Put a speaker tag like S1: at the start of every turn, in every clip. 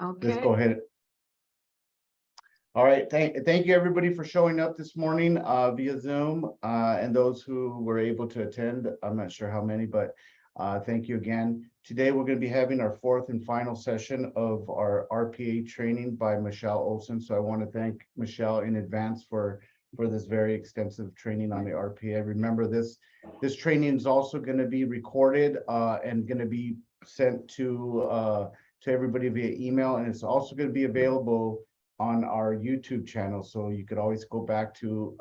S1: Okay.
S2: Let's go ahead. All right, thank you everybody for showing up this morning via Zoom, and those who were able to attend. I'm not sure how many, but thank you again. Today we're going to be having our fourth and final session of our RPA training by Michelle Olson. So I want to thank Michelle in advance for this very extensive training on the RPA. Remember, this training is also going to be recorded and going to be sent to everybody via email, and it's also going to be available on our YouTube channel, so you could always go back to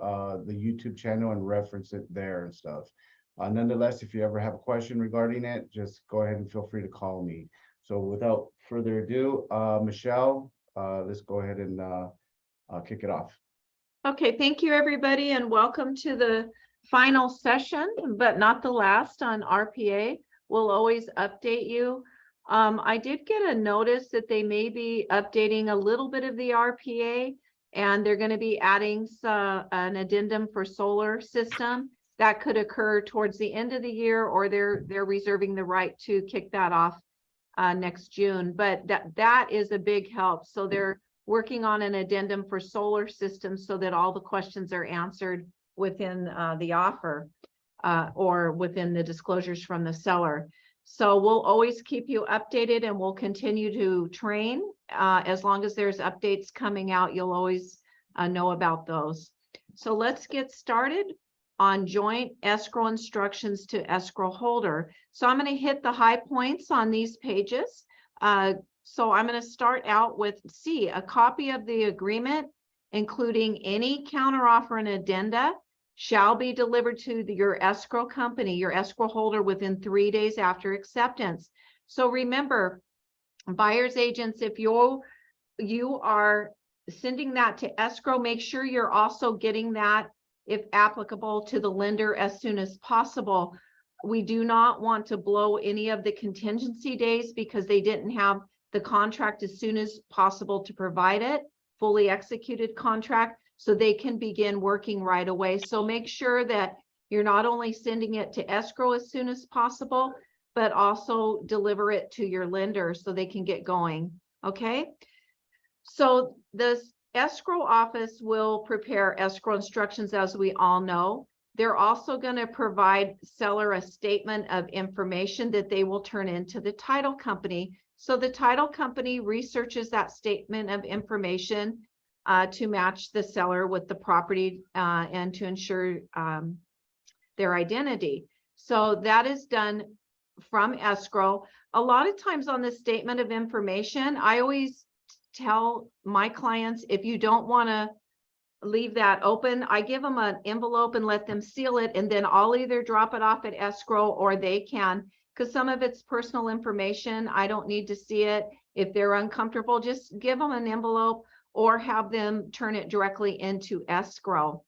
S2: the YouTube channel and reference it there and stuff. Nonetheless, if you ever have a question regarding it, just go ahead and feel free to call me. So without further ado, Michelle, let's go ahead and kick it off.
S1: Okay, thank you everybody, and welcome to the final session, but not the last, on RPA. We'll always update you. I did get a notice that they may be updating a little bit of the RPA, and they're going to be adding an addendum for solar system that could occur towards the end of the year, or they're reserving the right to kick that off next June. But that is a big help. So they're working on an addendum for solar systems so that all the questions are answered within the offer or within the disclosures from the seller. So we'll always keep you updated, and we'll continue to train. As long as there's updates coming out, you'll always know about those. So let's get started on joint escrow instructions to escrow holder. So I'm going to hit the high points on these pages. So I'm going to start out with C, a copy of the agreement, including any counteroffer and addenda, shall be delivered to your escrow company, your escrow holder, within 3 days after acceptance. So remember, buyer's agents, if you are sending that to escrow, make sure you're also getting that, if applicable, to the lender as soon as possible. We do not want to blow any of the contingency days because they didn't have the contract as soon as possible to provide it, fully executed contract, so they can begin working right away. So make sure that you're not only sending it to escrow as soon as possible, but also deliver it to your lender so they can get going. Okay. So the escrow office will prepare escrow instructions, as we all know. They're also going to provide seller a statement of information that they will turn into the title company. So the title company researches that statement of information to match the seller with the property and to ensure their identity. So that is done from escrow. A lot of times on the statement of information, I always tell my clients, if you don't want to leave that open, I give them an envelope and let them seal it, and then I'll either drop it off at escrow, or they can, because some of it's personal information. I don't need to see it. If they're uncomfortable, just give them an envelope or have them turn it directly into escrow.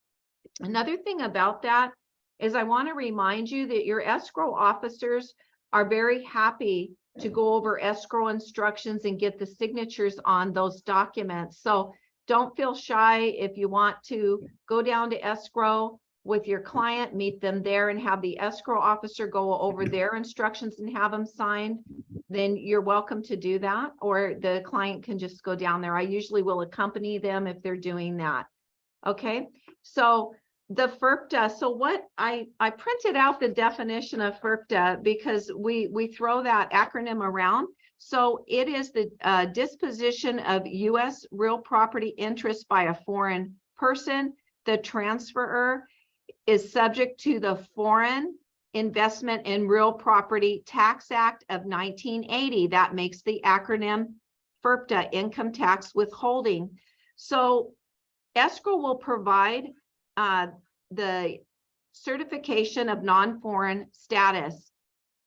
S1: Another thing about that is I want to remind you that your escrow officers are very happy to go over escrow instructions and get the signatures on those documents. So don't feel shy. If you want to go down to escrow with your client, meet them there and have the escrow officer go over their instructions and have them signed, then you're welcome to do that, or the client can just go down there. I usually will accompany them if they're doing that. Okay, so the FERPTA, so what I printed out the definition of FERPTA because we throw that acronym around. So it is the disposition of U.S. real property interest by a foreign person. The transferor is subject to the Foreign Investment in Real Property Tax Act of 1980. That makes the acronym FERPTA, income tax withholding. So escrow will provide the certification of non-foreign status,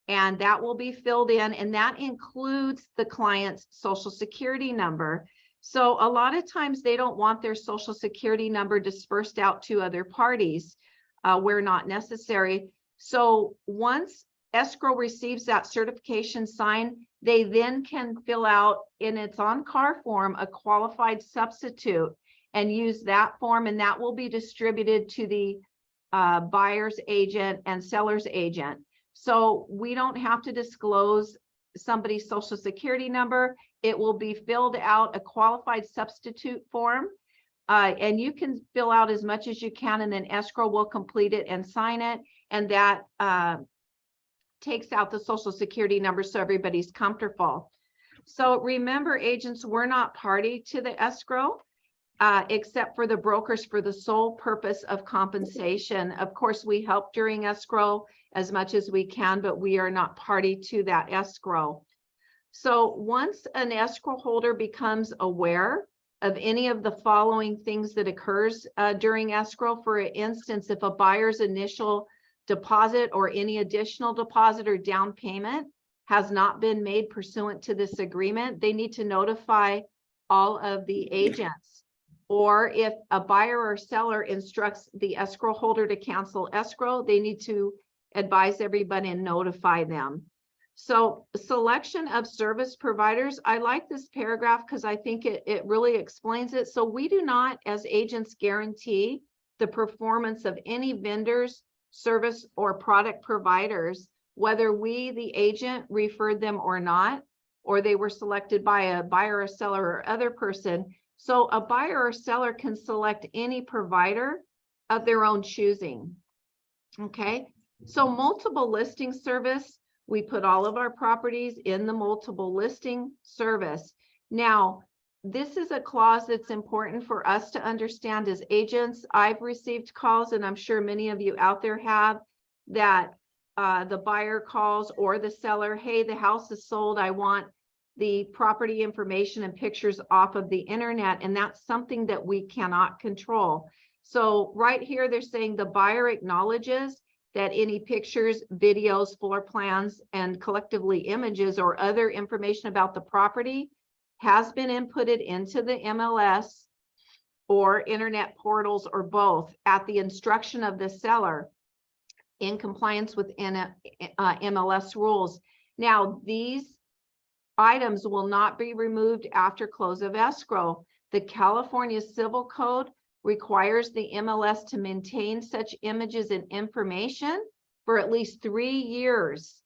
S1: and that will be filled in, and that includes the client's social security number. So a lot of times they don't want their social security number dispersed out to other parties where not necessary. So once escrow receives that certification sign, they then can fill out in its on-car form a qualified substitute and use that form, and that will be distributed to the buyer's agent and seller's agent. So we don't have to disclose somebody's social security number. it will be filled out a qualified substitute form. And you can fill out as much as you can, and then escrow will complete it and sign it. And that takes out the social security number so everybody's comfortable. So remember, agents, we're not party to the escrow, except for the brokers for the sole purpose of compensation. Of course, we help during escrow as much as we can, but we are not party to that escrow. So once an escrow holder becomes aware of any of the following things that occurs during escrow, for instance, if a buyer's initial deposit or any additional deposit or down payment has not been made pursuant to this agreement, they need to notify all of the agents. Or if a buyer or seller instructs the escrow holder to cancel escrow, they need to advise everybody and notify them. So selection of service providers, I like this paragraph because I think it really explains it. So we do not, as agents, guarantee the performance of any vendors, service, or product providers, whether we, the agent, referred them or not, or they were selected by a buyer or seller or other person. So a buyer or seller can select any provider of their own choosing. Okay, so multiple listing service, we put all of our properties in the multiple listing service. Now, this is a clause that's important for us to understand as agents. I've received calls, and I'm sure many of you out there have, that the buyer calls or the seller, hey, the house is sold, I want the property information and pictures off of the internet, and that's something that we cannot control. So right here, they're saying the buyer acknowledges that any pictures, videos, floor plans, and collectively images or other information about the property has been inputted into the MLS or internet portals or both at the instruction of the seller in compliance with MLS rules. Now, these items will not be removed after close of escrow. The California Civil Code requires the MLS to maintain such images and information for at least 3 years.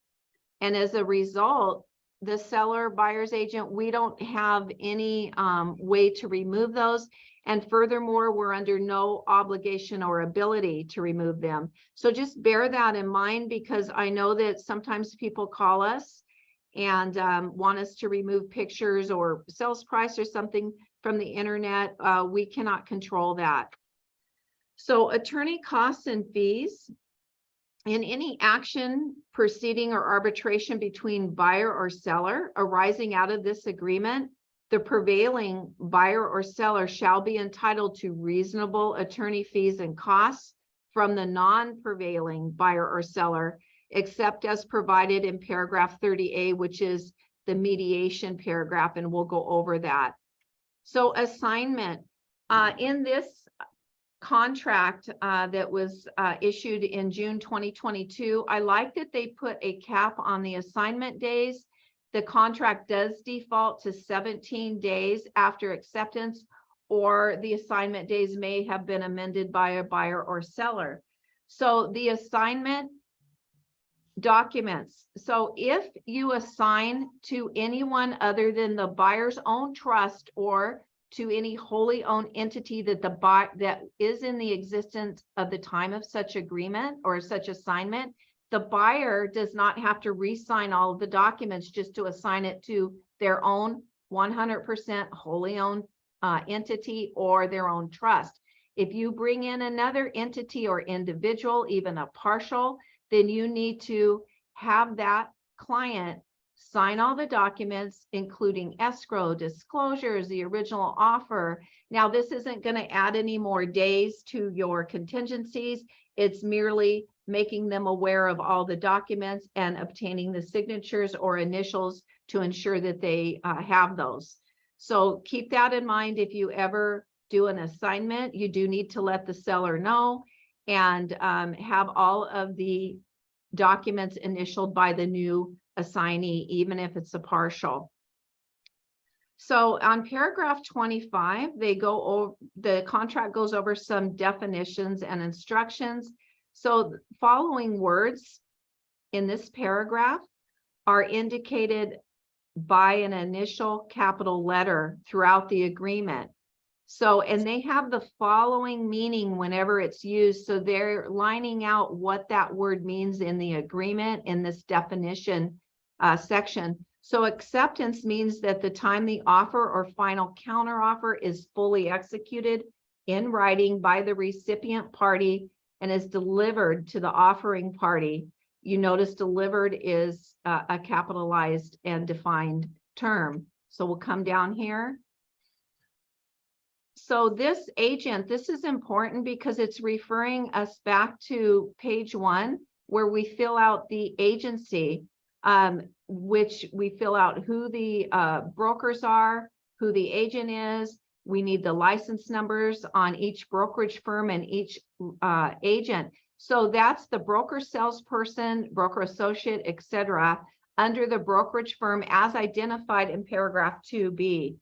S1: And as a result, the seller, buyer's agent, we don't have any way to remove those. And furthermore, we're under no obligation or ability to remove them. So just bear that in mind, because I know that sometimes people call us and want us to remove pictures or sales price or something from the internet. We cannot control that. So attorney costs and fees. In any action, proceeding, or arbitration between buyer or seller arising out of this agreement, the prevailing buyer or seller shall be entitled to reasonable attorney fees and costs from the non-prevailing buyer or seller, except as provided in paragraph 30A, which is the mediation paragraph, and we'll go over that. So assignment, in this contract that was issued in June 2022, I like that they put a cap on the assignment days. The contract does default to 17 days after acceptance, or the assignment days may have been amended by a buyer or seller. So the assignment documents. So if you assign to anyone other than the buyer's own trust or to any wholly owned entity that that is in the existence of the time of such agreement or such assignment, the buyer does not have to re-sign all of the documents just to assign it to their own 100% wholly owned entity or their own trust. If you bring in another entity or individual, even a partial, then you need to have that client sign all the documents, including escrow, disclosures, the original offer. Now, this isn't going to add any more days to your contingencies. It's merely making them aware of all the documents and obtaining the signatures or initials to ensure that they have those. So keep that in mind. If you ever do an assignment, you do need to let the seller know and have all of the documents initialed by the new assignee, even if it's a partial. So on paragraph 25, the contract goes over some definitions and instructions. So following words in this paragraph are indicated by an initial capital letter throughout the agreement. So, and they have the following meaning whenever it's used. So they're lining out what that word means in the agreement in this definition section. So acceptance means that the time the offer or final counteroffer is fully executed in writing by the recipient party and is delivered to the offering party. You notice delivered is a capitalized and defined term. So we'll come down here. So this agent, this is important because it's referring us back to page 1, where we fill out the agency, which we fill out who the brokers are, who the agent is. We need the license numbers on each brokerage firm and each agent. So that's the broker salesperson, broker associate, etc., under the brokerage firm as identified in paragraph 2B.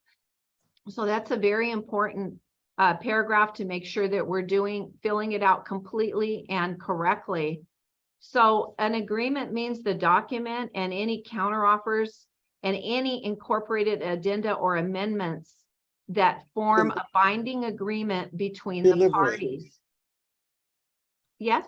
S1: So that's a very important paragraph to make sure that we're filling it out completely and correctly. So an agreement means the document and any counteroffers and any incorporated addenda or amendments that form a binding agreement between the parties. Yes?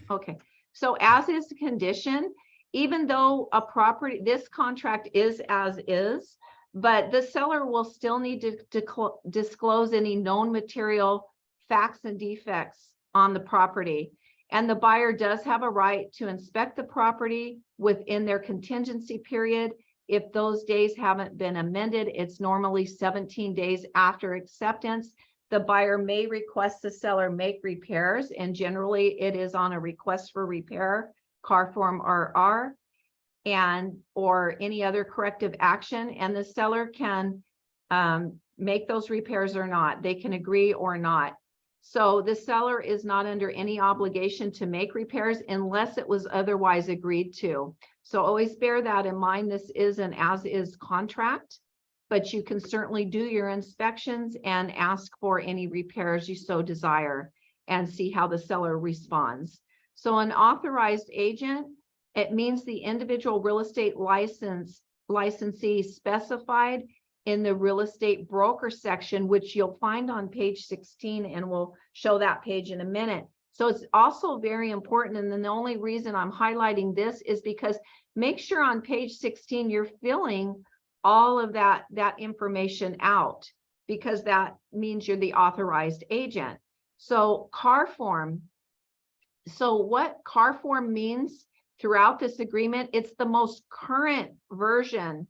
S1: Okay. So as is the condition, even though a property, this contract is as is, but the seller will still need to disclose any known material facts and defects on the property. And the buyer does have a right to inspect the property within their contingency period. If those days haven't been amended, it's normally 17 days after acceptance. The buyer may request the seller make repairs, and generally it is on a request for repair, CAR form RR, or any other corrective action, and the seller can make those repairs or not. They can agree or not. So the seller is not under any obligation to make repairs unless it was otherwise agreed to. So always bear that in mind. This is an as-is contract, but you can certainly do your inspections and ask for any repairs you so desire and see how the seller responds. So an authorized agent, it means the individual real estate licensee specified in the real estate broker section, which you'll find on page 16, and we'll show that page in a minute. So it's also very important. And then the only reason I'm highlighting this is because make sure on page 16, you're filling all of that information out, because that means you're the authorized agent. So CAR form. So what CAR form means throughout this agreement, it's the most current version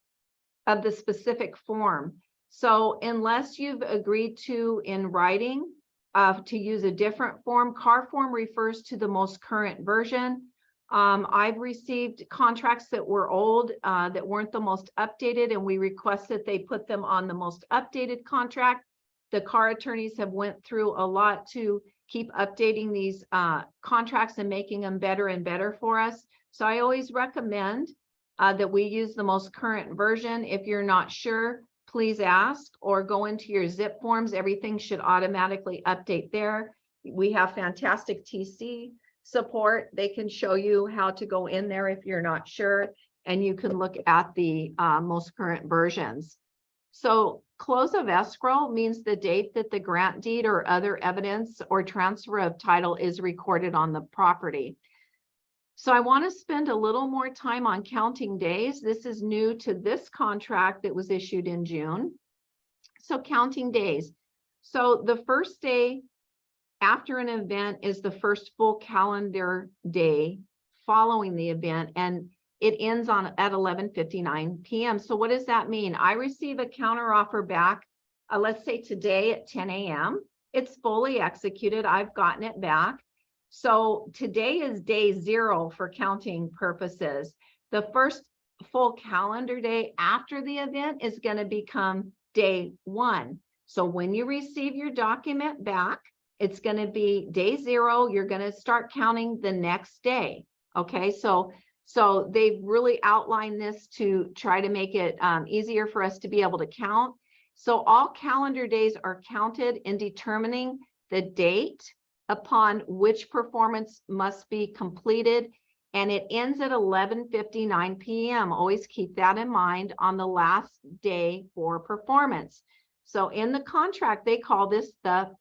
S1: of the specific form. So unless you've agreed to in writing to use a different form, CAR form refers to the most current version. I've received contracts that were old, that weren't the most updated, and we request that they put them on the most updated contract. The CAR attorneys have went through a lot to keep updating these contracts and making them better and better for us. So I always recommend that we use the most current version. If you're not sure, please ask or go into your zip forms. Everything should automatically update there. We have fantastic TC support. They can show you how to go in there if you're not sure, and you can look at the most current versions. So close of escrow means the date that the grant deed or other evidence or transfer of title is recorded on the property. So I want to spend a little more time on counting days. This is new to this contract that was issued in June. So counting days. So the first day after an event is the first full calendar day following the event, and it ends at 11:59 p.m. So what does that mean? I receive a counteroffer back, let's say today at 10 a.m. It's fully executed. I've gotten it back. So today is day 0 for counting purposes. The first full calendar day after the event is going to become day 1. So when you receive your document back, it's going to be day 0. You're going to start counting the next day. Okay, so they've really outlined this to try to make it easier for us to be able to count. So all calendar days are counted in determining the date upon which performance must be completed and it ends at 11:59 p.m. Always keep that in mind on the last day for performance. So in the contract, they call this the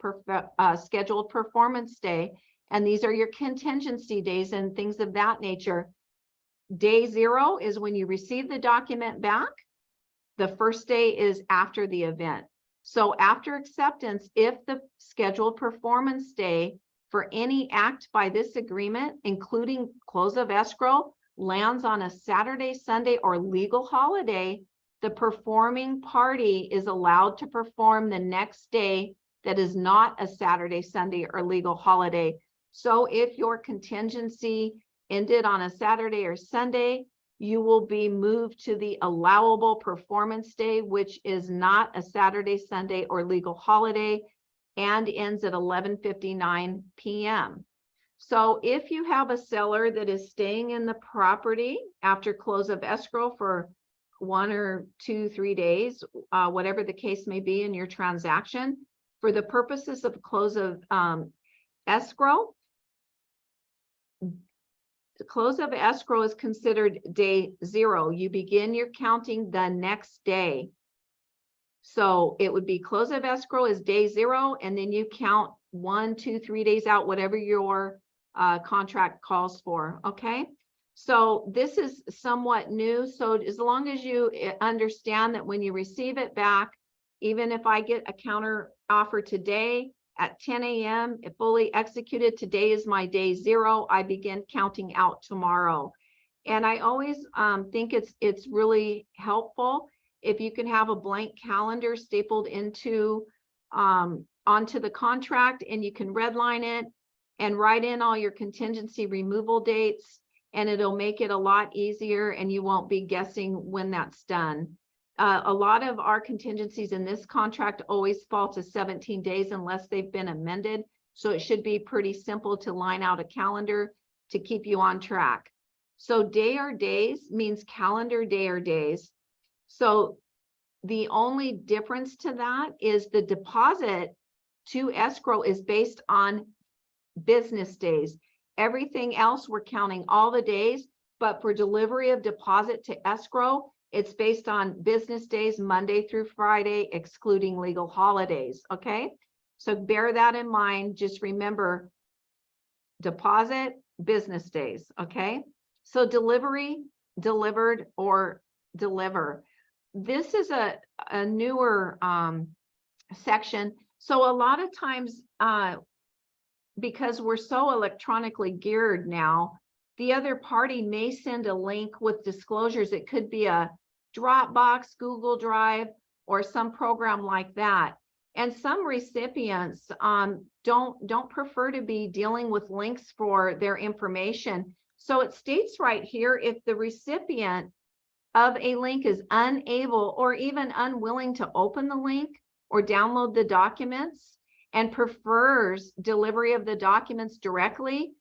S1: scheduled performance day, and these are your contingency days and things of that nature. Day 0 is when you receive the document back. The first day is after the event. So after acceptance, if the scheduled performance day for any act by this agreement, including close of escrow, lands on a Saturday, Sunday, or legal holiday, the performing party is allowed to perform the next day that is not a Saturday, Sunday, or legal holiday. So if your contingency ended on a Saturday or Sunday, you will be moved to the allowable performance day, which is not a Saturday, Sunday, or legal holiday, and ends at 11:59 p.m. So if you have a seller that is staying in the property after close of escrow for 1 or 2, 3 days, whatever the case may be in your transaction, for the purposes of close of escrow, the close of escrow is considered day 0. You begin your counting the next day. So it would be close of escrow is day 0, and then you count 1, 2, 3 days out, whatever your contract calls for. Okay. So this is somewhat new. So as long as you understand that when you receive it back, even if I get a counter offer today at 10 a.m., it fully executed, today is my day 0, I begin counting out tomorrow. And I always think it's really helpful if you can have a blank calendar stapled into onto the contract, and you can redline it and write in all your contingency removal dates, and it'll make it a lot easier, and you won't be guessing when that's done. A lot of our contingencies in this contract always fall to 17 days unless they've been amended. So it should be pretty simple to line out a calendar to keep you on track. So day or days means calendar day or days. So the only difference to that is the deposit to escrow is based on business days. Everything else, we're counting all the days, but for delivery of deposit to escrow, it's based on business days, Monday through Friday, excluding legal holidays. Okay. So bear that in mind. Just remember deposit, business days. Okay. So delivery, delivered, or deliver. This is a newer section. So a lot of times, because we're so electronically geared now, the other party may send a link with disclosures. It could be a Dropbox, Google Drive, or some program like that. And some recipients don't prefer to be dealing with links for their information. So it states right here, if the recipient of a link is unable or even unwilling to open the link or download the documents and prefers delivery of the documents directly,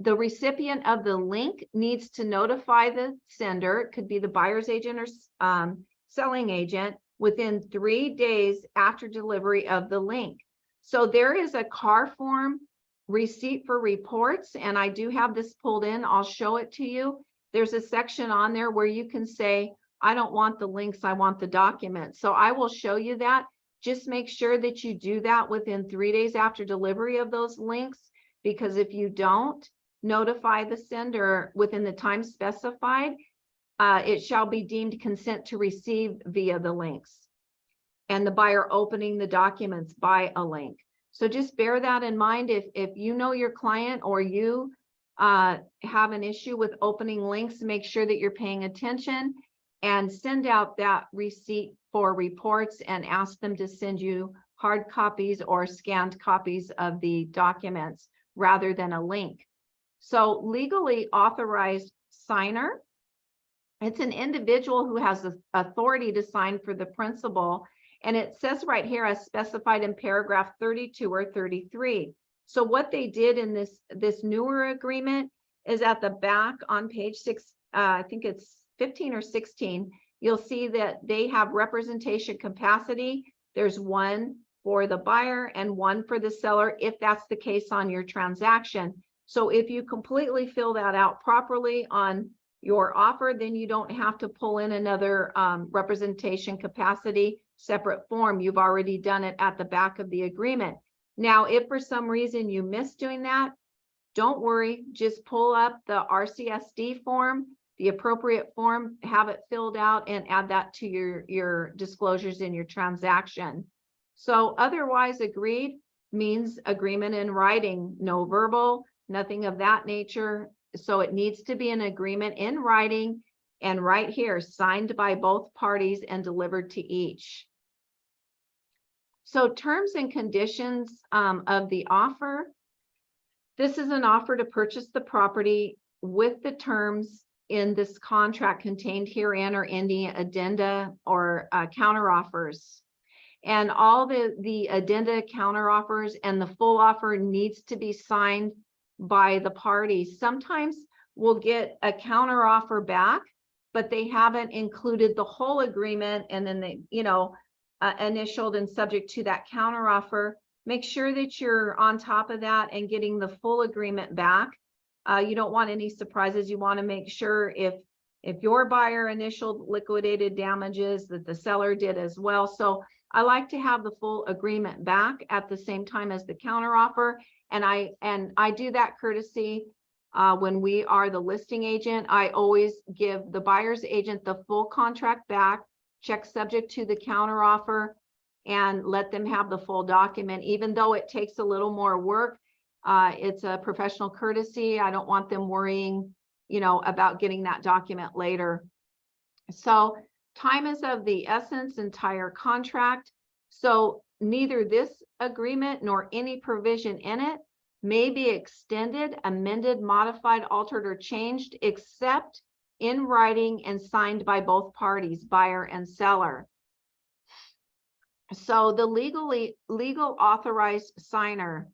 S1: the recipient of the link needs to notify the sender, it could be the buyer's agent or selling agent, within 3 days after delivery of the link. So there is a CAR form receipt for reports, and I do have this pulled in. I'll show it to you. There's a section on there where you can say, I don't want the links, I want the documents. So I will show you that. Just make sure that you do that within 3 days after delivery of those links, because if you don't notify the sender within the time specified, it shall be deemed consent to receive via the links and the buyer opening the documents by a link. So just bear that in mind. If you know your client or you have an issue with opening links, make sure that you're paying attention and send out that receipt for reports and ask them to send you hard copies or scanned copies of the documents rather than a link. So legally authorized signer, it's an individual who has the authority to sign for the principal. And it says right here, as specified in paragraph 32 or 33. So what they did in this newer agreement is at the back on page 6, I think it's 15 or 16, you'll see that they have representation capacity. There's one for the buyer and one for the seller, if that's the case on your transaction. So if you completely fill that out properly on your offer, then you don't have to pull in another representation capacity separate form. You've already done it at the back of the agreement. Now, if for some reason you miss doing that, don't worry, just pull up the RCSD form, the appropriate form, have it filled out, and add that to your disclosures in your transaction. So otherwise agreed means agreement in writing, no verbal, nothing of that nature. So it needs to be an agreement in writing, and right here, signed by both parties and delivered to each. So terms and conditions of the offer. This is an offer to purchase the property with the terms in this contract contained herein or any addenda or counteroffers. And all the addenda, counteroffers, and the full offer needs to be signed by the parties. Sometimes we'll get a counteroffer back, but they haven't included the whole agreement, and then they, initialed and subject to that counteroffer. Make sure that you're on top of that and getting the full agreement back. You don't want any surprises. You want to make sure if your buyer initialed liquidated damages, that the seller did as well. So I like to have the full agreement back at the same time as the counteroffer. And I do that courtesy when we are the listing agent. I always give the buyer's agent the full contract back, check subject to the counteroffer, and let them have the full document. Even though it takes a little more work, it's a professional courtesy. I don't want them worrying, about getting that document later. So time is of the essence, entire contract. So neither this agreement nor any provision in it may be extended, amended, modified, altered, or changed except in writing and signed by both parties, buyer and seller. So the legal authorized signer,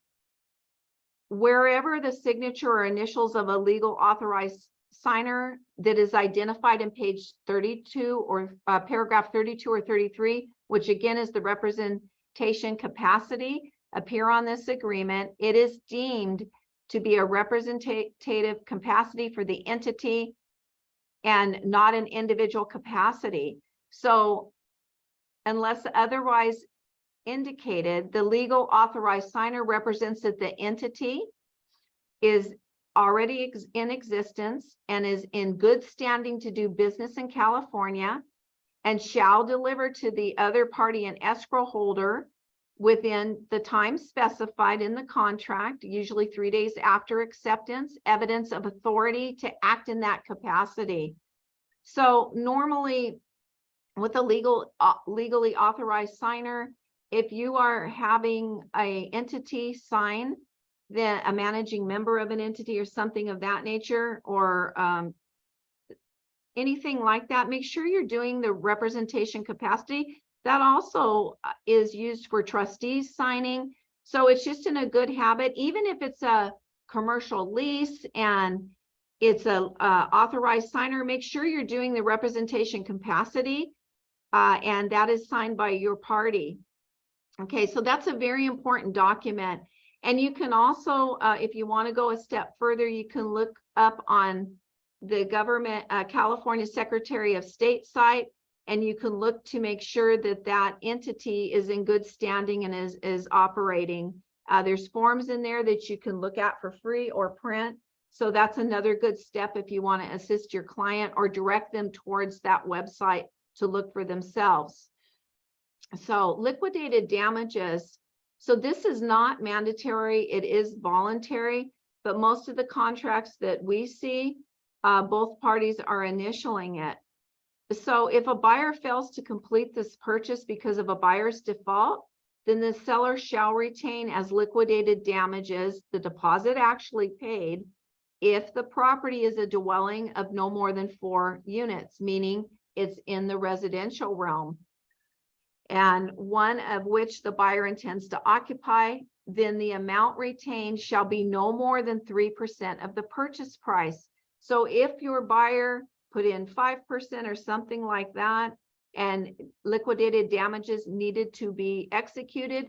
S1: wherever the signature or initials of a legal authorized signer that is identified in page 32 or paragraph 32 or 33, which again is the representation capacity, appear on this agreement, it is deemed to be a representative capacity for the entity and not an individual capacity. So unless otherwise indicated, the legal authorized signer represents that the entity is already in existence and is in good standing to do business in California, and shall deliver to the other party an escrow holder within the time specified in the contract, usually 3 days after acceptance, evidence of authority to act in that capacity. So normally with a legally authorized signer, if you are having an entity sign, then a managing member of an entity or something of that nature, or anything like that, make sure you're doing the representation capacity. That also is used for trustees signing. So it's just in a good habit, even if it's a commercial lease and it's a authorized signer, make sure you're doing the representation capacity and that is signed by your party. Okay, so that's a very important document. And you can also, if you want to go a step further, you can look up on the government, California Secretary of State site, and you can look to make sure that that entity is in good standing and is operating. There's forms in there that you can look at for free or print. So that's another good step if you want to assist your client or direct them towards that website to look for themselves. So liquidated damages. So this is not mandatory, it is voluntary, but most of the contracts that we see, both parties are initialing it. So if a buyer fails to complete this purchase because of a buyer's default, then the seller shall retain as liquidated damages the deposit actually paid if the property is a dwelling of no more than 4 units, meaning it's in the residential realm, and one of which the buyer intends to occupy, then the amount retained shall be no more than 3% of the purchase price. So if your buyer put in 5% or something like that, and liquidated damages needed to be executed,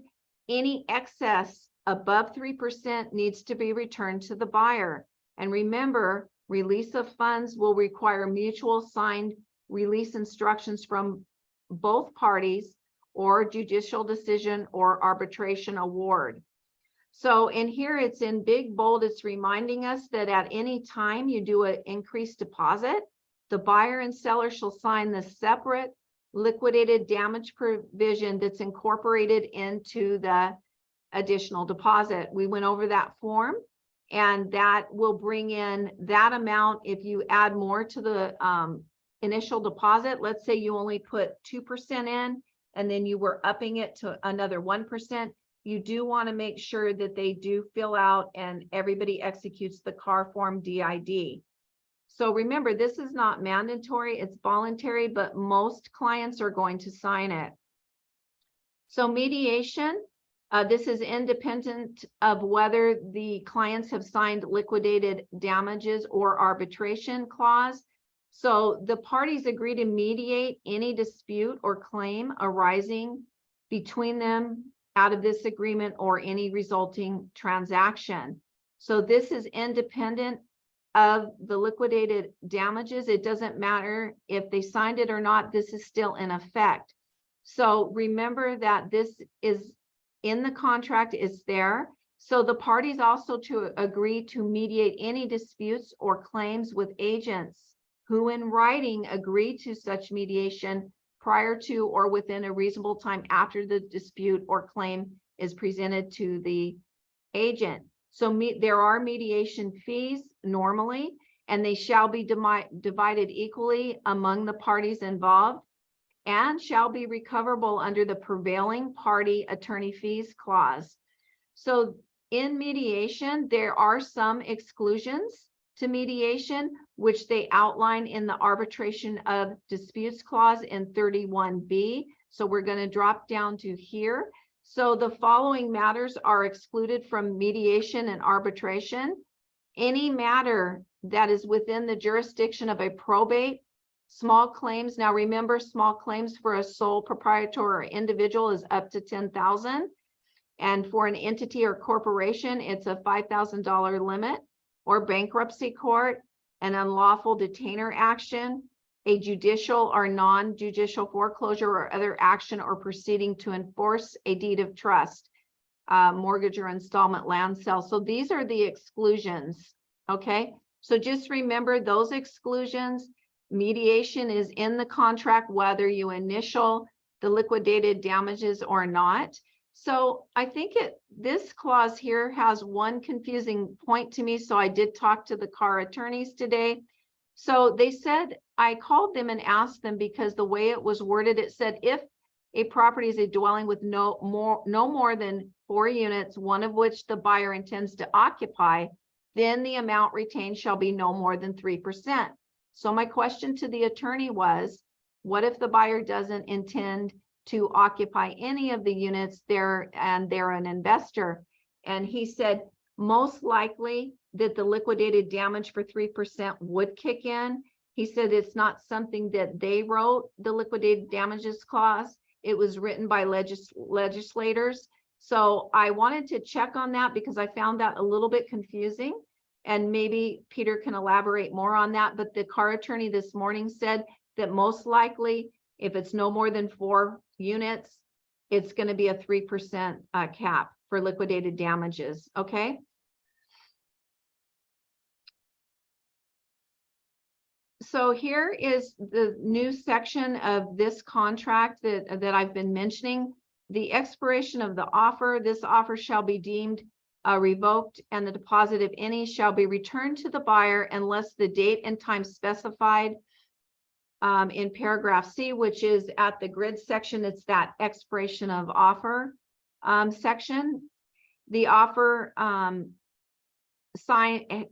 S1: any excess above 3% needs to be returned to the buyer. And remember, release of funds will require mutual signed release instructions from both parties, or judicial decision or arbitration award. So in here, it's in big bold, it's reminding us that at any time you do an increased deposit, the buyer and seller shall sign the separate liquidated damage provision that's incorporated into the additional deposit. We went over that form, and that will bring in that amount. If you add more to the initial deposit, let's say you only put 2% in, and then you were upping it to another 1%, you do want to make sure that they do fill out and everybody executes the CAR form DID. So remember, this is not mandatory, it's voluntary, but most clients are going to sign it. So mediation, this is independent of whether the clients have signed liquidated damages or arbitration clause. So the parties agree to mediate any dispute or claim arising between them out of this agreement or any resulting transaction. So this is independent of the liquidated damages. It doesn't matter if they signed it or not, this is still in effect. So remember that this is in the contract, is there. So the parties also to agree to mediate any disputes or claims with agents who in writing agree to such mediation prior to or within a reasonable time after the dispute or claim is presented to the agent. So there are mediation fees normally, and they shall be divided equally among the parties involved and shall be recoverable under the prevailing party attorney fees clause. So in mediation, there are some exclusions to mediation, which they outline in the arbitration of disputes clause in 31B. So we're going to drop down to here. So the following matters are excluded from mediation and arbitration. Any matter that is within the jurisdiction of a probate, small claims. Now remember, small claims for a sole proprietor or individual is up to $10,000. And for an entity or corporation, it's a $5,000 limit. Or bankruptcy court, an unlawful detainer action, a judicial or non-judicial foreclosure or other action or proceeding to enforce a deed of trust, mortgage or installment land sale. So these are the exclusions, okay? So just remember those exclusions. Mediation is in the contract, whether you initial the liquidated damages or not. So I think this clause here has one confusing point to me. So I did talk to the CAR attorneys today. So they said, I called them and asked them, because the way it was worded, it said if a property is a dwelling with no more than 4 units, one of which the buyer intends to occupy, then the amount retained shall be no more than 3%. So my question to the attorney was, what if the buyer doesn't intend to occupy any of the units there and they're an investor? And he said, most likely that the liquidated damage for 3% would kick in. He said it's not something that they wrote, the liquidated damages clause. It was written by legislators. So I wanted to check on that because I found that a little bit confusing, and maybe Peter can elaborate more on that. But the CAR attorney this morning said that most likely if it's no more than 4 units, it's going to be a 3% cap for liquidated damages. Okay. So here is the new section of this contract that I've been mentioning. The expiration of the offer. This offer shall be deemed revoked, and the deposit, if any, shall be returned to the buyer unless the date and time specified in paragraph C, which is at the grid section. It's that expiration of offer section. The offer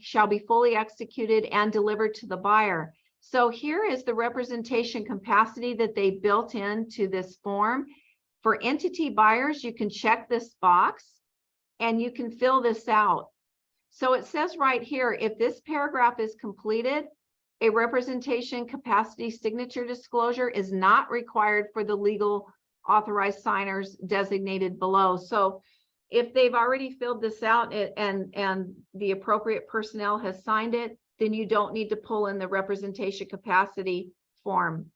S1: shall be fully executed and delivered to the buyer. So here is the representation capacity that they built into this form. For entity buyers, you can check this box and you can fill this out. So it says right here, if this paragraph is completed, a representation capacity signature disclosure is not required for the legal authorized signers designated below. So If they've already filled this out and the appropriate personnel has signed it, then you don't need to pull in the representation capacity form.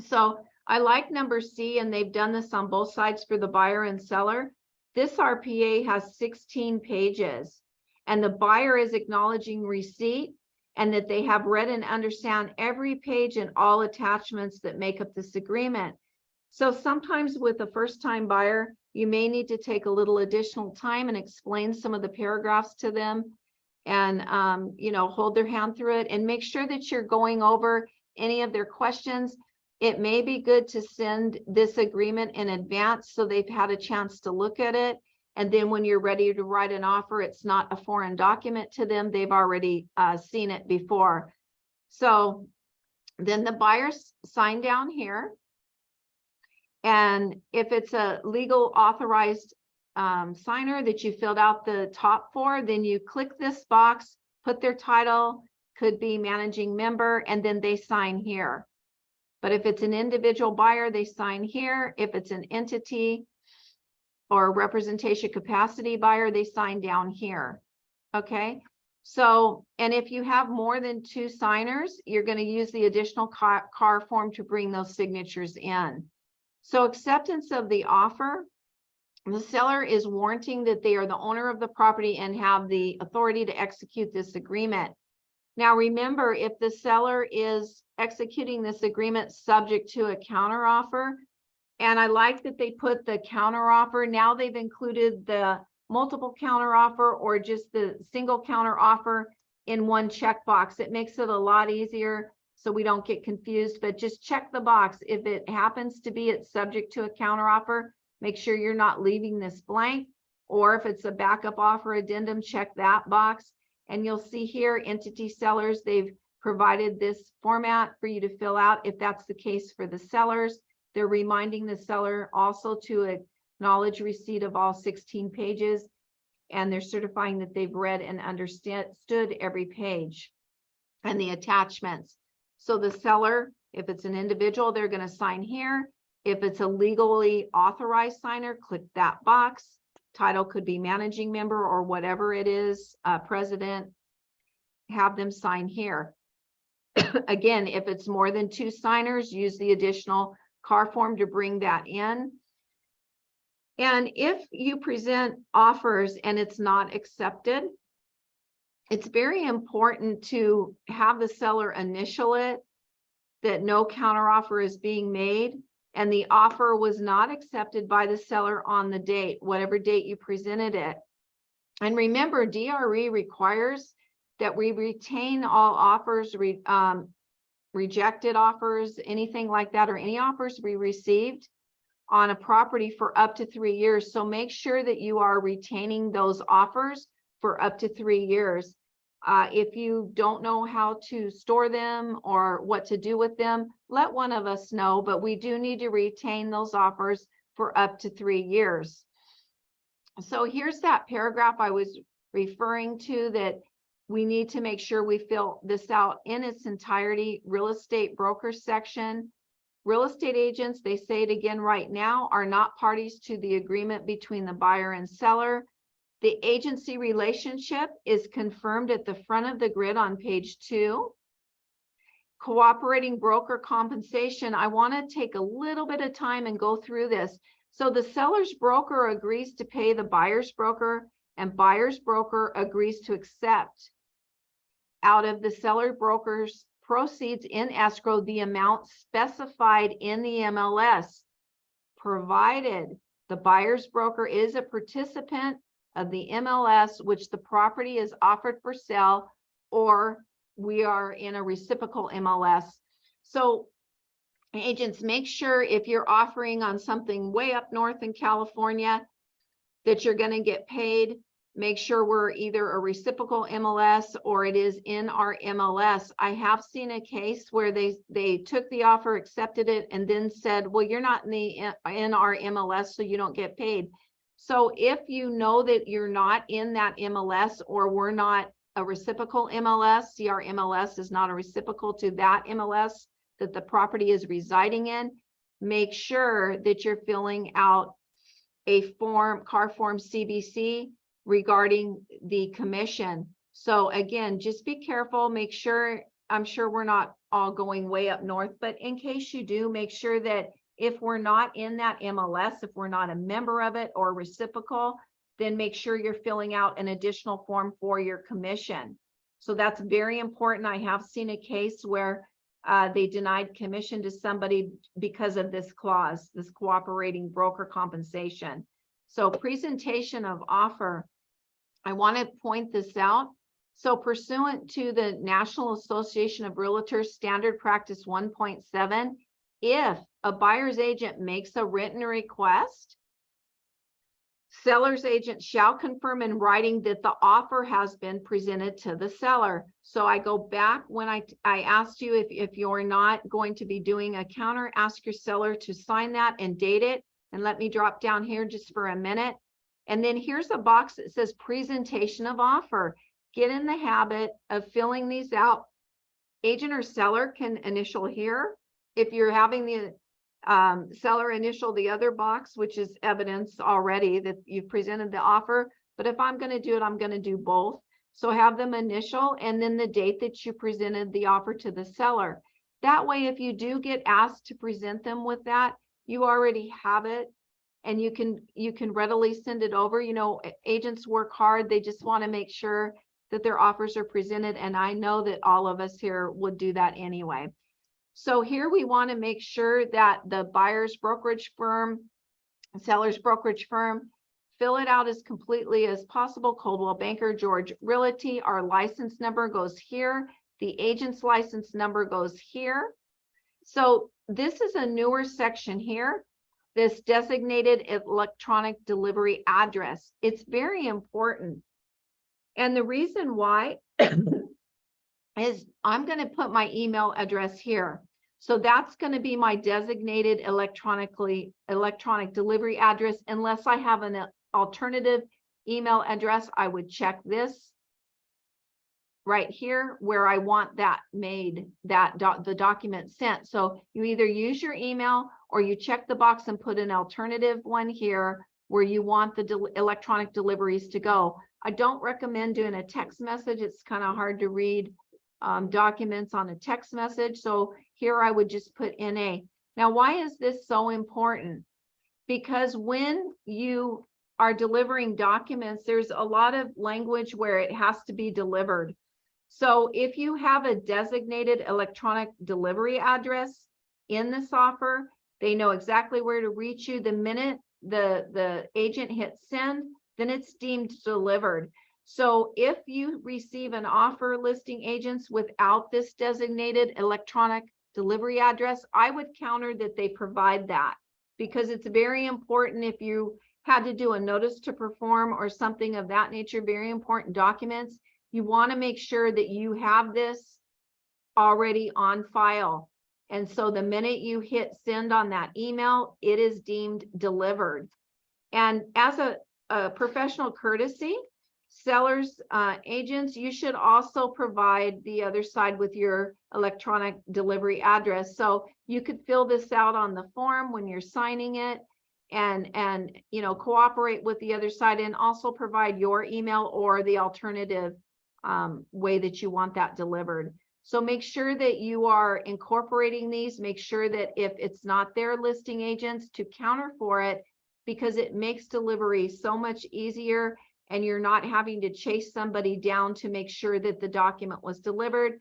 S1: So I like number C, and they've done this on both sides for the buyer and seller. This RPA has 16 pages, and the buyer is acknowledging receipt and that they have read and understand every page and all attachments that make up this agreement. So sometimes with a first-time buyer, you may need to take a little additional time and explain some of the paragraphs to them, and you know, hold their hand through it and make sure that you're going over any of their questions. It may be good to send this agreement in advance so they've had a chance to look at it. And then when you're ready to write an offer, it's not a foreign document to them. They've already seen it before. So then the buyers sign down here. And if it's a legal authorized signer that you filled out the top for, then you click this box, put their title, could be managing member, and then they sign here. But if it's an individual buyer, they sign here. If it's an entity or representation capacity buyer, they sign down here. Okay. So, and if you have more than 2 signers, you're going to use the additional car form to bring those signatures in. So acceptance of the offer, the seller is warranting that they are the owner of the property and have the authority to execute this agreement. Now, remember, if the seller is executing this agreement subject to a counteroffer, and I like that they put the counteroffer, now they've included the multiple counteroffer or just the single counteroffer in one checkbox. It makes it a lot easier so we don't get confused, but just check the box. If it happens to be it's subject to a counteroffer, make sure you're not leaving this blank. Or if it's a backup offer addendum, check that box. And you'll see here, entity sellers, they've provided this format for you to fill out. If that's the case for the sellers, they're reminding the seller also to acknowledge receipt of all 16 pages, and they're certifying that they've read and understood every page and the attachments. So the seller, if it's an individual, they're going to sign here. If it's a legally authorized signer, click that box. Title could be managing member or whatever it is, president, have them sign here. Again, if it's more than 2 signers, use the additional car form to bring that in. And if you present offers and it's not accepted, it's very important to have the seller initial it, that no counteroffer is being made, and the offer was not accepted by the seller on the date, whatever date you presented it. And remember, DRE requires that we retain all offers, rejected offers, anything like that, or any offers we received on a property for up to 3 years. So make sure that you are retaining those offers for up to 3 years. If you don't know how to store them or what to do with them, let one of us know, but we do need to retain those offers for up to 3 years. So here's that paragraph I was referring to, that we need to make sure we fill this out in its entirety. Real estate broker section. Real estate agents, they say it again right now, are not parties to the agreement between the buyer and seller. The agency relationship is confirmed at the front of the grid on page 2. Cooperating broker compensation, I want to take a little bit of time and go through this. So the seller's broker agrees to pay the buyer's broker, and buyer's broker agrees to accept out of the seller broker's proceeds in escrow the amount specified in the MLS, provided the buyer's broker is a participant of the MLS, which the property is offered for sale, or we are in a reciprocal MLS. So agents, make sure if you're offering on something way up north in California that you're going to get paid, make sure we're either a reciprocal MLS or it is in our MLS. I have seen a case where they took the offer, accepted it, and then said, well, you're not in our MLS, so you don't get paid. So if you know that you're not in that MLS, or we're not a reciprocal MLS, see, our MLS is not a reciprocal to that MLS that the property is residing in, make sure that you're filling out a car form CBC regarding the commission. So again, just be careful, make sure, I'm sure we're not all going way up north, but in case you do, make sure that if we're not in that MLS, if we're not a member of it or reciprocal, then make sure you're filling out an additional form for your commission. So that's very important. I have seen a case where they denied commission to somebody because of this clause, this cooperating broker compensation. So presentation of offer, I want to point this out. So pursuant to the National Association of Realtors Standard Practice 1.7, if a buyer's agent makes a written request, seller's agent shall confirm in writing that the offer has been presented to the seller. So I go back when I asked you if you're not going to be doing a counter, ask your seller to sign that and date it. And let me drop down here just for a minute. And then here's a box that says presentation of offer. Get in the habit of filling these out. Agent or seller can initial here. If you're having the seller initial the other box, which is evidence already that you've presented the offer. But if I'm going to do it, I'm going to do both. So have them initial and then the date that you presented the offer to the seller. That way, if you do get asked to present them with that, you already have it and you can readily send it over. You know, agents work hard. They just want to make sure that their offers are presented. And I know that all of us here would do that anyway. So here we want to make sure that the buyer's brokerage firm, seller's brokerage firm, fill it out as completely as possible. Coldwell Banker, George Realty, our license number goes here. The agent's license number goes here. So this is a newer section here, this designated electronic delivery address. It's very important. And the reason why is I'm going to put my email address here. So that's going to be my designated electronic delivery address. Unless I have an alternative email address, I would check this right here where I want that made, the document sent. So you either use your email or you check the box and put an alternative one here where you want the electronic deliveries to go. I don't recommend doing a text message. It's kind of hard to read documents on a text message. So here I would just put NA. Now, why is this so important? Because when you are delivering documents, there's a lot of language where it has to be delivered. So if you have a designated electronic delivery address in this offer, they know exactly where to reach you. The minute the agent hits send, then it's deemed delivered. So if you receive an offer, listing agents, without this designated electronic delivery address, I would counter that they provide that, because it's very important. If you had to do a notice to perform or something of that nature, very important documents, you want to make sure that you have this already on file. And so the minute you hit send on that email, it is deemed delivered. And as a professional courtesy, sellers, agents, you should also provide the other side with your electronic delivery address. So you could fill this out on the form when you're signing it and you know, cooperate with the other side and also provide your email or the alternative way that you want that delivered. So make sure that you are incorporating these. Make sure that if it's not their listing agents, to counter for it, because it makes delivery so much easier and you're not having to chase somebody down to make sure that the document was delivered.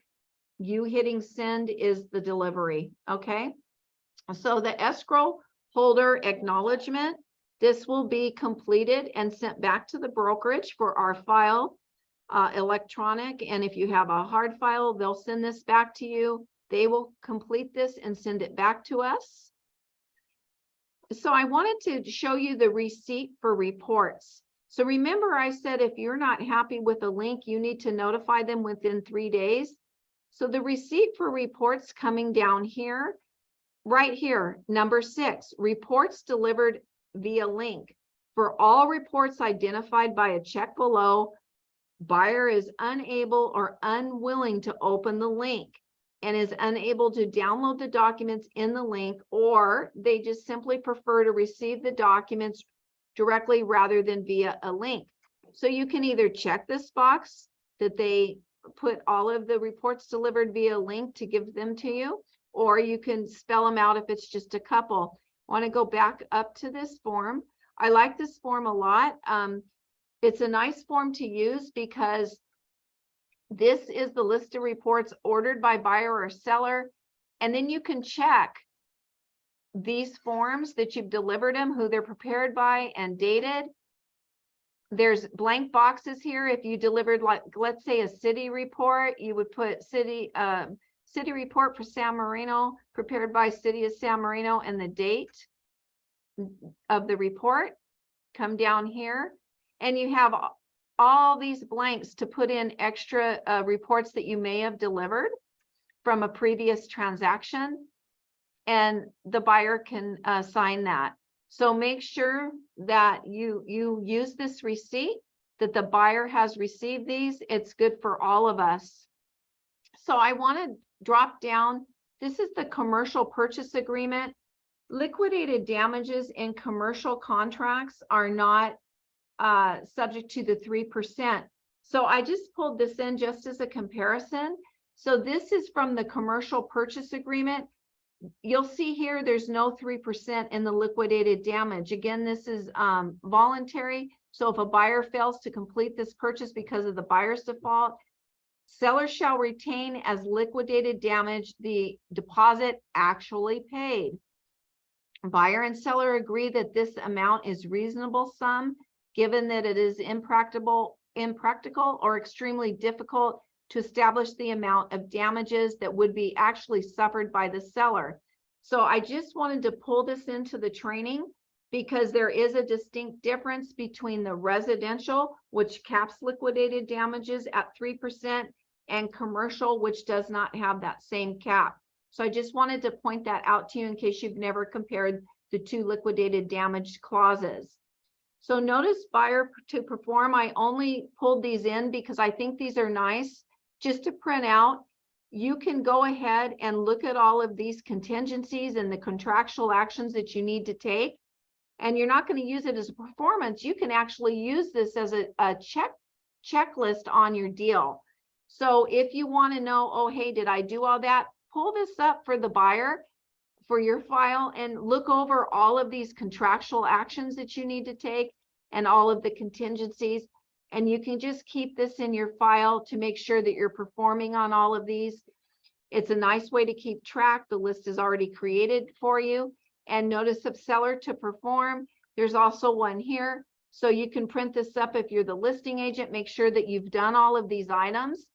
S1: You hitting send is the delivery, okay? So the escrow holder acknowledgement, this will be completed and sent back to the brokerage for our file, electronic. And if you have a hard file, they'll send this back to you. They will complete this and send it back to us. So I wanted to show you the receipt for reports. So remember, I said if you're not happy with a link, you need to notify them within 3 days. So the receipt for reports coming down here, right here, number 6, reports delivered via link. For all reports identified by a check below, buyer is unable or unwilling to open the link and is unable to download the documents in the link, or they just simply prefer to receive the documents directly rather than via a link. So you can either check this box that they put all of the reports delivered via link to give them to you, or you can spell them out if it's just a couple. I want to go back up to this form. I like this form a lot. It's a nice form to use because this is the list of reports ordered by buyer or seller. And then you can check these forms that you've delivered them, who they're prepared by and dated. There's blank boxes here. If you delivered, like, let's say a city report, you would put city report for San Marino, prepared by City of San Marino, and the date of the report. Come down here and you have all these blanks to put in extra reports that you may have delivered from a previous transaction, and the buyer can sign that. So make sure that you use this receipt, that the buyer has received these. It's good for all of us. So I want to drop down. This is the commercial purchase agreement. Liquidated damages in commercial contracts are not subject to the 3%. So I just pulled this in just as a comparison. So this is from the commercial purchase agreement. You'll see here there's no 3% in the liquidated damage. Again, this is voluntary. So if a buyer fails to complete this purchase because of the buyer's default, seller shall retain as liquidated damage the deposit actually paid. Buyer and seller agree that this amount is reasonable sum, given that it is impractical or extremely difficult to establish the amount of damages that would be actually suffered by the seller. So I just wanted to pull this into the training because there is a distinct difference between the residential, which caps liquidated damages at 3%, and commercial, which does not have that same cap. So I just wanted to point that out to you in case you've never compared the two liquidated damage clauses. So notice buyer to perform. I only pulled these in because I think these are nice just to print out. You can go ahead and look at all of these contingencies and the contractual actions that you need to take. And you're not going to use it as a performance. You can actually use this as a checklist on your deal. So if you want to know, oh, hey, did I do all that? Pull this up for the buyer for your file and look over all of these contractual actions that you need to take and all of the contingencies. And you can just keep this in your file to make sure that you're performing on all of these. It's a nice way to keep track. The list is already created for you. And notice of seller to perform. There's also one here. So you can print this up if you're the listing agent. Make sure that you've done all of these items.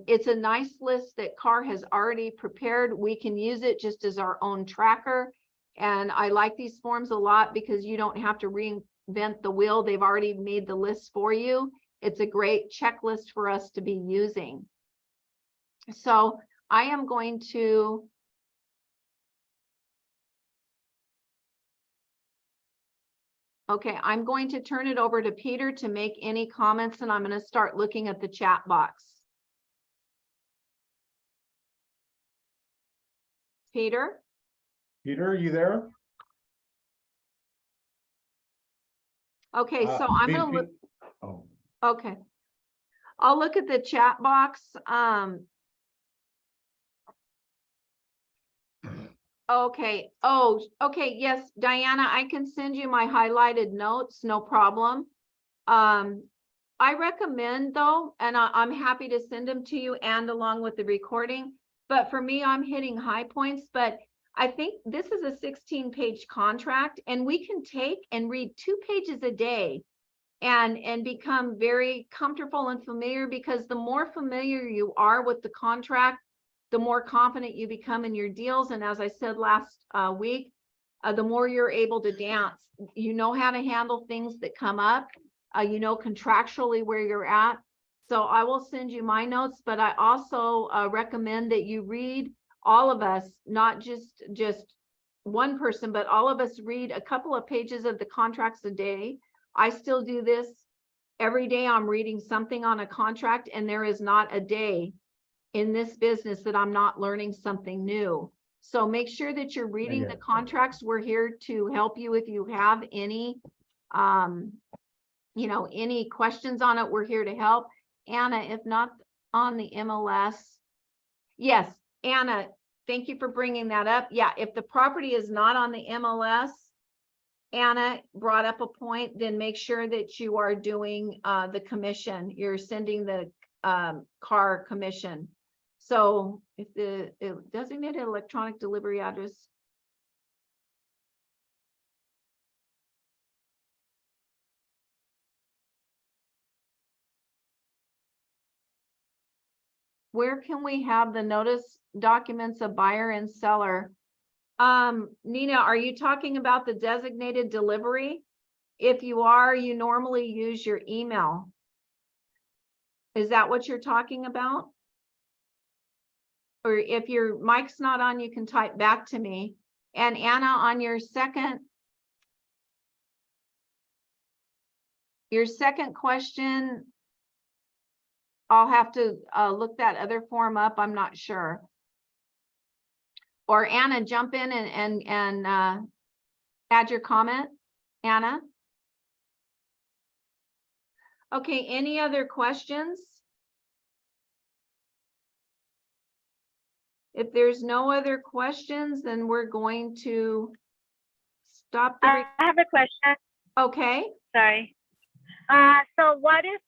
S1: It's a nice list that CAR has already prepared. We can use it just as our own tracker. And I like these forms a lot because you don't have to reinvent the wheel. They've already made the list for you. It's a great checklist for us to be using. So I am going to I'm going to turn it over to Peter to make any comments, and I'm going to start looking at the chat box. Peter?
S2: Peter, are you there?
S1: Okay, so I'm going to look.
S2: Oh.
S1: Okay. I'll look at the chat box. Okay. Oh, okay. Yes, Diana, I can send you my highlighted notes. No problem. I recommend though, and I'm happy to send them to you and along with the recording. But for me, I'm hitting high points. But I think this is a 16-page contract, and we can take and read 2 pages a day and become very comfortable and familiar, because the more familiar you are with the contract, the more confident you become in your deals. And as I said last week, the more you're able to dance. You know how to handle things that come up. You know contractually where you're at. So I will send you my notes, but I also recommend that you read, all of us, not just one person, but all of us read a couple of pages of the contracts a day. I still do this every day. I'm reading something on a contract, and there is not a day in this business that I'm not learning something new. So make sure that you're reading the contracts. We're here to help you if you have any You know, any questions on it, we're here to help. Anna, if not on the MLS. Yes, Anna, thank you for bringing that up. Yeah, if the property is not on the MLS, Anna brought up a point, then make sure that you are doing the commission. You're sending the car commission. So if the designated electronic delivery address. Where can we have the notice documents of buyer and seller? Nina, are you talking about the designated delivery? If you are, you normally use your email. Is that what you're talking about? Or if your mic's not on, you can type back to me. And Anna, on your second question, I'll have to look that other form up. I'm not sure. Or Anna, jump in and add your comment, Anna. Okay, any other questions? If there's no other questions, then we're going to stop the.
S3: I have a question.
S1: Okay.
S3: Sorry. So what is